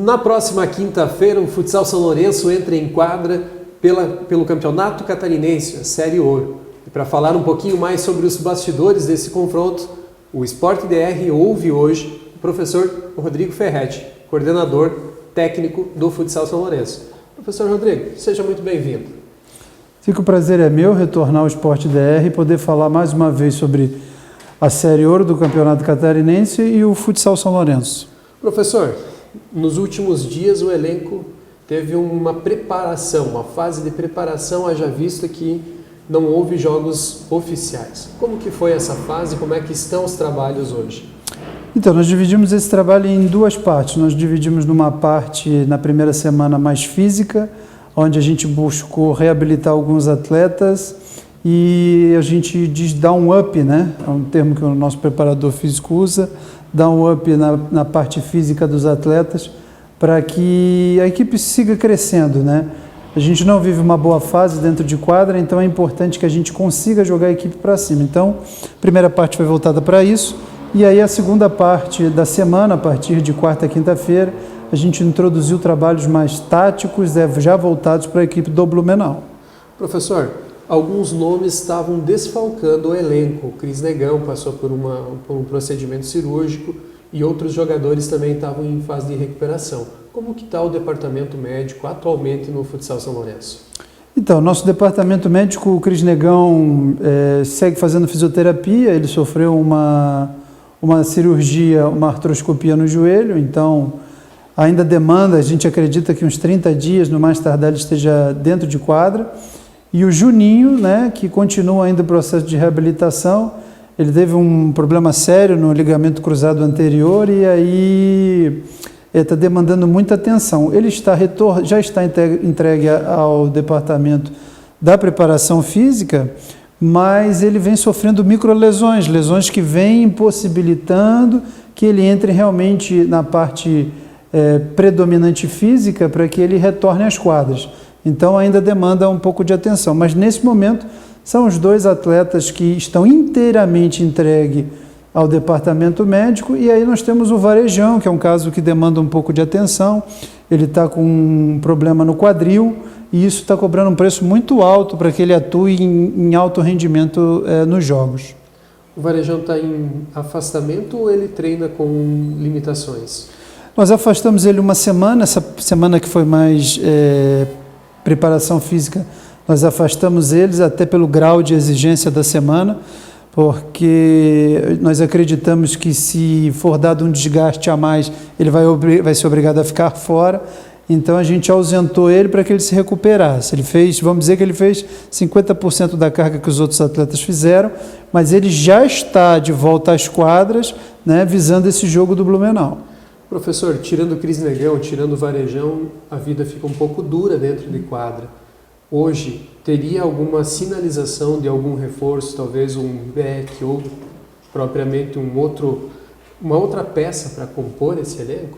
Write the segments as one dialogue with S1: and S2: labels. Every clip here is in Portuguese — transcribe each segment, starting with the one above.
S1: Na próxima quinta-feira, o Futsal São Lourenço entra em quadra pelo Campeonato Catarinense, a Série Ouro. E para falar um pouquinho mais sobre os bastidores desse confronto, o Sport DR ouve hoje o professor Rodrigo Ferretti, coordenador técnico do Futsal São Lourenço. Professor Rodrigo, seja muito bem-vindo.
S2: Fica o prazer é meu retornar ao Sport DR e poder falar mais uma vez sobre a Série Ouro do Campeonato Catarinense e o Futsal São Lourenço.
S1: Professor, nos últimos dias o elenco teve uma preparação, uma fase de preparação, haja vista que não houve jogos oficiais. Como que foi essa fase? Como é que estão os trabalhos hoje?
S2: Então, nós dividimos esse trabalho em duas partes. Nós dividimos numa parte, na primeira semana, mais física, onde a gente buscou reabilitar alguns atletas e a gente diz dar um up, né? É um termo que o nosso preparador físico usa, dar um up na parte física dos atletas para que a equipe siga crescendo, né? A gente não vive uma boa fase dentro de quadra, então é importante que a gente consiga jogar a equipe para cima. Então, a primeira parte foi voltada para isso, e aí a segunda parte da semana, a partir de quarta a quinta-feira, a gente introduziu trabalhos mais táticos, já voltados para a equipe do Blumenau.
S1: Professor, alguns nomes estavam desfalcando o elenco. O Cris Negão passou por um procedimento cirúrgico e outros jogadores também estavam em fase de recuperação. Como que está o departamento médico atualmente no Futsal São Lourenço?
S2: Então, nosso departamento médico, o Cris Negão, segue fazendo fisioterapia. Ele sofreu uma cirurgia, uma artroscopia no joelho, então ainda demanda, a gente acredita que uns 30 dias, no mais tardar, ele esteja dentro de quadra. E o Juninho, né, que continua ainda o processo de reabilitação, ele teve um problema sério no ligamento cruzado anterior e aí está demandando muita atenção. Ele já está entregue ao departamento da preparação física, mas ele vem sofrendo microlesões, lesões que vêm impossibilitando que ele entre realmente na parte predominante física para que ele retorne às quadras. Então ainda demanda um pouco de atenção, mas nesse momento são os dois atletas que estão inteiramente entregues ao departamento médico, e aí nós temos o Varejão, que é um caso que demanda um pouco de atenção. Ele está com um problema no quadril e isso está cobrando um preço muito alto para que ele atue em alto rendimento nos jogos.
S1: O Varejão está em afastamento ou ele treina com limitações?
S2: Nós afastamos ele uma semana, essa semana que foi mais preparação física, nós afastamos eles até pelo grau de exigência da semana, porque nós acreditamos que se for dado um desgaste a mais, ele vai ser obrigado a ficar fora. Então a gente ausentou ele para que ele se recuperasse. Vamos dizer que ele fez 50% da carga que os outros atletas fizeram, mas ele já está de volta às quadras, né, visando esse jogo do Blumenau.
S1: Professor, tirando o Cris Negão, tirando o Varejão, a vida fica um pouco dura dentro de quadra. Hoje, teria alguma sinalização de algum reforço, talvez um back ou propriamente uma outra peça para compor esse elenco?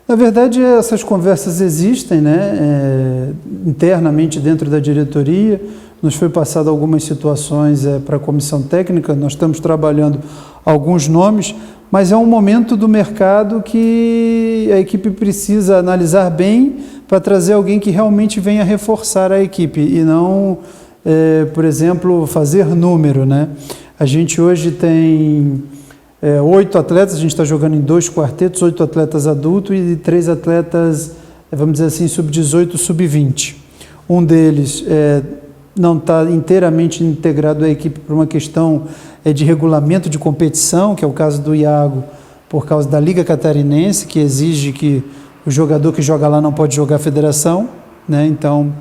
S2: Na verdade, essas conversas existem, né, internamente dentro da diretoria. Nos foi passado algumas situações para a comissão técnica, nós estamos trabalhando alguns nomes, mas é um momento do mercado que a equipe precisa analisar bem para trazer alguém que realmente venha reforçar a equipe e não, por exemplo, fazer número, né? A gente hoje tem 8 atletas, a gente está jogando em 2 quartetos, 8 atletas adultos e 3 atletas, vamos dizer assim, sub-18, sub-20. Um deles não está inteiramente integrado à equipe por uma questão de regulamento de competição, que é o caso do Iago, por causa da Liga Catarinense, que exige que o jogador que joga lá não pode jogar a federação, né? Então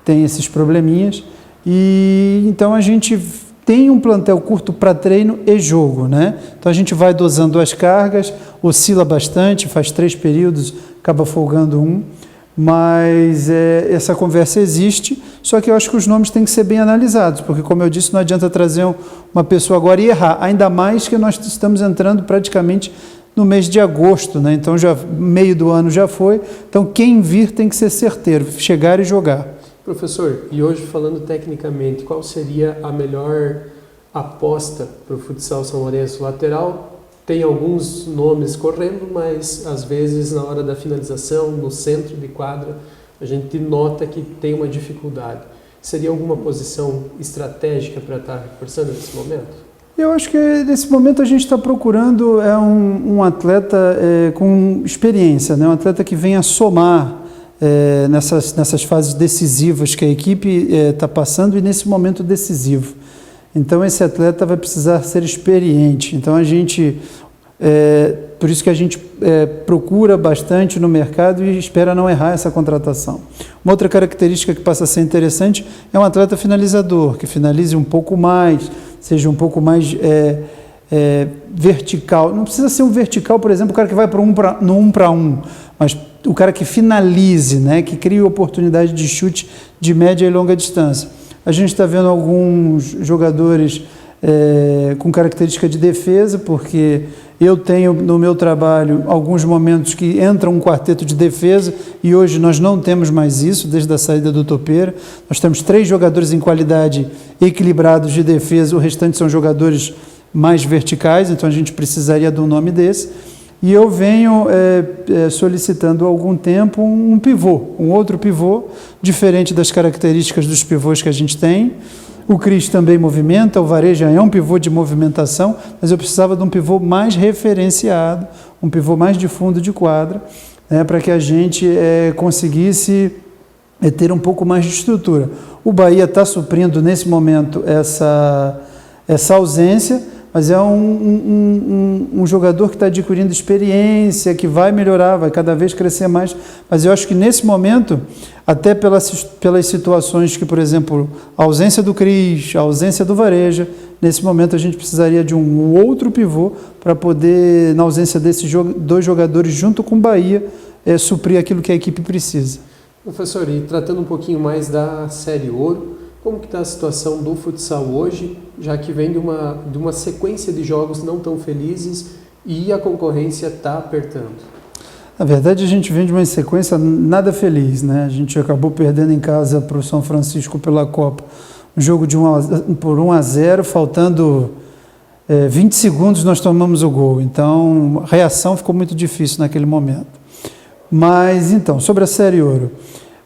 S2: tem esses probleminhas. E então a gente tem um plantel curto para treino e jogo, né? Então a gente vai dosando as cargas, oscila bastante, faz 3 períodos, acaba folgando um. Mas essa conversa existe, só que eu acho que os nomes têm que ser bem analisados, porque, como eu disse, não adianta trazer uma pessoa agora e errar, ainda mais que nós estamos entrando praticamente no mês de agosto, né? Então, meio do ano já foi, então quem vir tem que ser certeiro, chegar e jogar.
S1: Professor, e hoje falando tecnicamente, qual seria a melhor aposta para o futsal São Lourenço? Lateral tem alguns nomes correndo, mas às vezes na hora da finalização, no centro de quadra, a gente nota que tem uma dificuldade. Seria alguma posição estratégica para estar reforçando nesse momento?
S2: Eu acho que nesse momento a gente está procurando um atleta com experiência, né? Um atleta que venha somar nessas fases decisivas que a equipe está passando e nesse momento decisivo. Então esse atleta vai precisar ser experiente. Então por isso que a gente procura bastante no mercado e espera não errar essa contratação. Uma outra característica que passa a ser interessante é um atleta finalizador, que finalize um pouco mais, seja um pouco mais vertical. Não precisa ser um vertical, por exemplo, o cara que vai no 1 para 1, mas o cara que finalize, né, que crie oportunidade de chute de média e longa distância. A gente está vendo alguns jogadores com característica de defesa, porque eu tenho no meu trabalho alguns momentos que entra um quarteto de defesa e hoje nós não temos mais isso, desde a saída do Topeira. Nós temos 3 jogadores em qualidade equilibrados de defesa, o restante são jogadores mais verticais, então a gente precisaria de um nome desse. E eu venho solicitando há algum tempo um pivô, um outro pivô, diferente das características dos pivôs que a gente tem. O Cris também movimenta, o Vareja é um pivô de movimentação, mas eu precisava de um pivô mais referenciado, um pivô mais de fundo de quadra, né, para que a gente conseguisse ter um pouco mais de estrutura. O Bahia está suprindo nesse momento essa ausência, mas é um jogador que está adquirindo experiência, que vai melhorar, vai cada vez crescer mais, mas eu acho que nesse momento, até pelas situações que, por exemplo, a ausência do Cris, a ausência do Vareja, nesse momento a gente precisaria de um outro pivô para poder, na ausência desses 2 jogadores, junto com o Bahia, suprir aquilo que a equipe precisa.
S1: Professor, e tratando um pouquinho mais da Série Ouro, como que está a situação do futsal hoje, já que vem de uma sequência de jogos não tão felizes e a concorrência está apertando?
S2: Na verdade, a gente vem de uma sequência nada feliz, né? A gente acabou perdendo em casa para o São Francisco pela Copa. Um jogo por 1-0, faltando 20 segundos nós tomamos o gol. Então, a reação ficou muito difícil naquele momento. Mas, então, sobre a Série Ouro.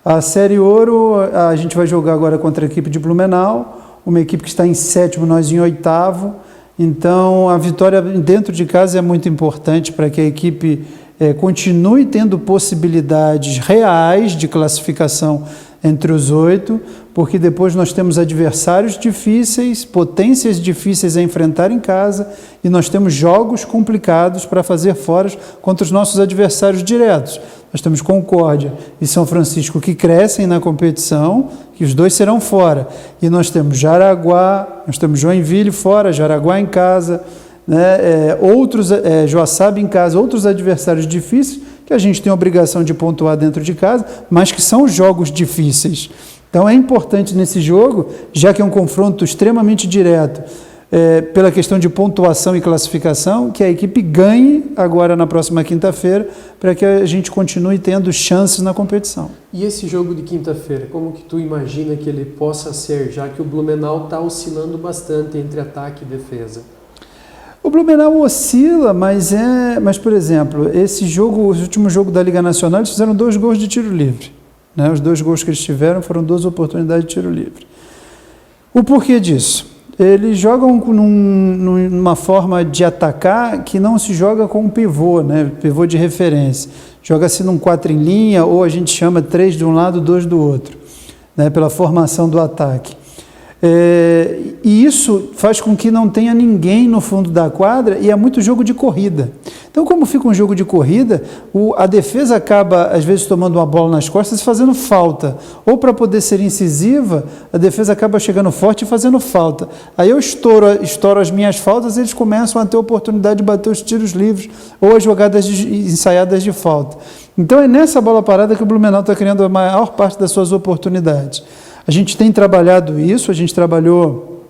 S2: A Série Ouro, a gente vai jogar agora contra a equipe de Blumenau, uma equipe que está em 7º, nós em 8º. Então, a vitória dentro de casa é muito importante para que a equipe continue tendo possibilidades reais de classificação entre os 8, porque depois nós temos adversários difíceis, potências difíceis a enfrentar em casa, e nós temos jogos complicados para fazer fora contra os nossos adversários diretos. Nós temos Concórdia e São Francisco que crescem na competição, que os 2 serão fora. E nós temos Jaraguá, nós temos Joinville fora, Jaraguá em casa, né? Joaçaba em casa, outros adversários difíceis que a gente tem a obrigação de pontuar dentro de casa, mas que são jogos difíceis. Então é importante nesse jogo, já que é um confronto extremamente direto, pela questão de pontuação e classificação, que a equipe ganhe agora na próxima quinta-feira, para que a gente continue tendo chances na competição.
S1: E esse jogo de quinta-feira, como que tu imagina que ele possa ser, já que o Blumenau está oscilando bastante entre ataque e defesa?
S2: O Blumenau oscila, mas por exemplo, o último jogo da Liga Nacional, eles fizeram 2 gols de tiro livre. Né? Os 2 gols que eles tiveram foram 2 oportunidades de tiro livre. O porquê disso? Eles jogam numa forma de atacar que não se joga com um pivô, né? Pivô de referência. Joga-se num 4 em linha, ou a gente chama 3 de um lado, 2 do outro, né? Pela formação do ataque. E isso faz com que não tenha ninguém no fundo da quadra e é muito jogo de corrida. Então, como fica um jogo de corrida, a defesa acaba, às vezes, tomando uma bola nas costas e fazendo falta. Ou para poder ser incisiva, a defesa acaba chegando forte e fazendo falta. Aí eu estouro as minhas faltas e eles começam a ter oportunidade de bater os tiros livres ou as jogadas ensaiadas de falta. Então, é nessa bola parada que o Blumenau está criando a maior parte das suas oportunidades. A gente tem trabalhado isso, a gente trabalhou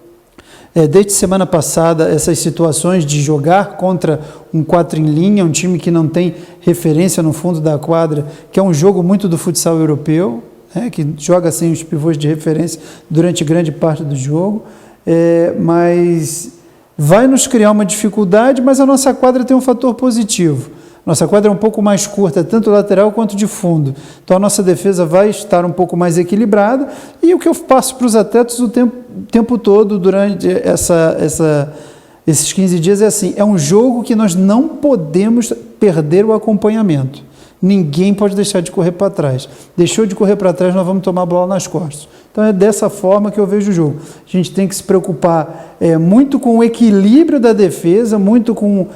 S2: desde semana passada essas situações de jogar contra um 4 em linha, um time que não tem referência no fundo da quadra, que é um jogo muito do futsal europeu, que joga sem os pivôs de referência durante grande parte do jogo, mas vai nos criar uma dificuldade, mas a nossa quadra tem um fator positivo. Nossa quadra é um pouco mais curta, tanto lateral quanto de fundo. Então a nossa defesa vai estar um pouco mais equilibrada. E o que eu passo para os atletas o tempo todo durante esses 15 dias é assim, é um jogo que nós não podemos perder o acompanhamento. Ninguém pode deixar de correr para trás. Deixou de correr para trás, nós vamos tomar a bola nas costas. Então é dessa forma que eu vejo o jogo. A gente tem que se preocupar muito com o equilíbrio da defesa, muito com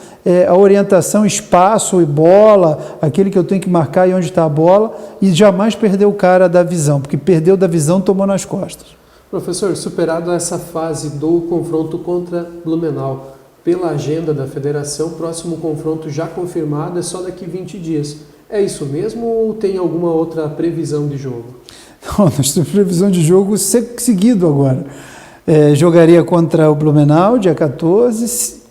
S2: a orientação, espaço e bola, aquele que eu tenho que marcar e onde está a bola, e jamais perder o cara da visão, porque perdeu da visão, tomou nas costas.
S1: Professor, superado essa fase do confronto contra Blumenau, pela agenda da federação, o próximo confronto já confirmado é só daqui 20 dias. É isso mesmo ou tem alguma outra previsão de jogo?
S2: Não, nós temos previsão de jogo seguido agora. Jogaria contra o Blumenau, dia 14.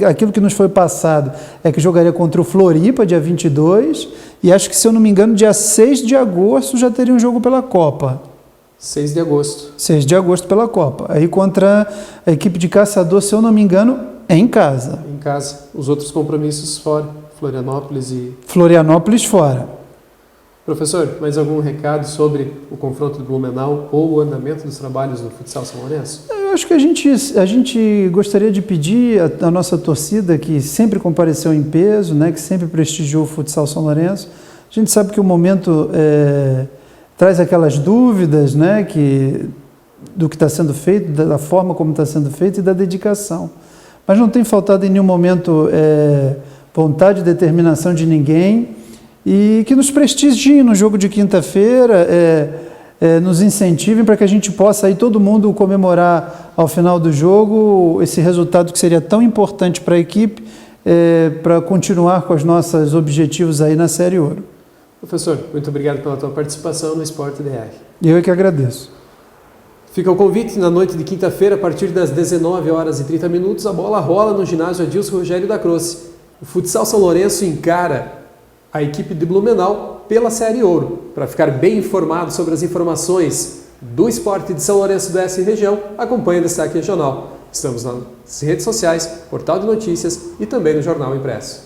S2: Aquilo que nos foi passado é que jogaria contra o Floripa, dia 22. E acho que, se eu não me engano, dia 6 de agosto já teria um jogo pela Copa.
S1: 6 de agosto.
S2: 6 de agosto pela Copa. Aí contra a equipe de Caçador, se eu não me engano, é em casa.
S1: Em casa. Os outros compromissos fora.
S2: Florianópolis fora.
S1: Professor, mais algum recado sobre o confronto do Blumenau ou o andamento dos trabalhos do futsal São Lourenço?
S2: Eu acho que a gente gostaria de pedir à nossa torcida, que sempre compareceu em peso, né, que sempre prestigiou o futsal São Lourenço. A gente sabe que o momento traz aquelas dúvidas, né, do que está sendo feito, da forma como está sendo feito e da dedicação. Mas não tem faltado em nenhum momento vontade e determinação de ninguém, e que nos prestigiem no jogo de quinta-feira, nos incentivem para que a gente possa aí todo mundo comemorar ao final do jogo esse resultado que seria tão importante para a equipe, para continuar com os nossos objetivos aí na Série Ouro.
S1: Professor, muito obrigado pela tua participação no Sport DR.
S2: Eu é que agradeço.
S1: Fica o convite, na noite de quinta-feira, a partir das 19h30, a bola rola no ginásio Adilson Rogério da Croce. O futsal São Lourenço encara a equipe de Blumenau pela Série Ouro. Para ficar bem informado sobre as informações do esporte de São Lourenço da S região, acompanhe o Destaque Regional. Estamos nas redes sociais, portal de notícias e também no Jornal Impresso.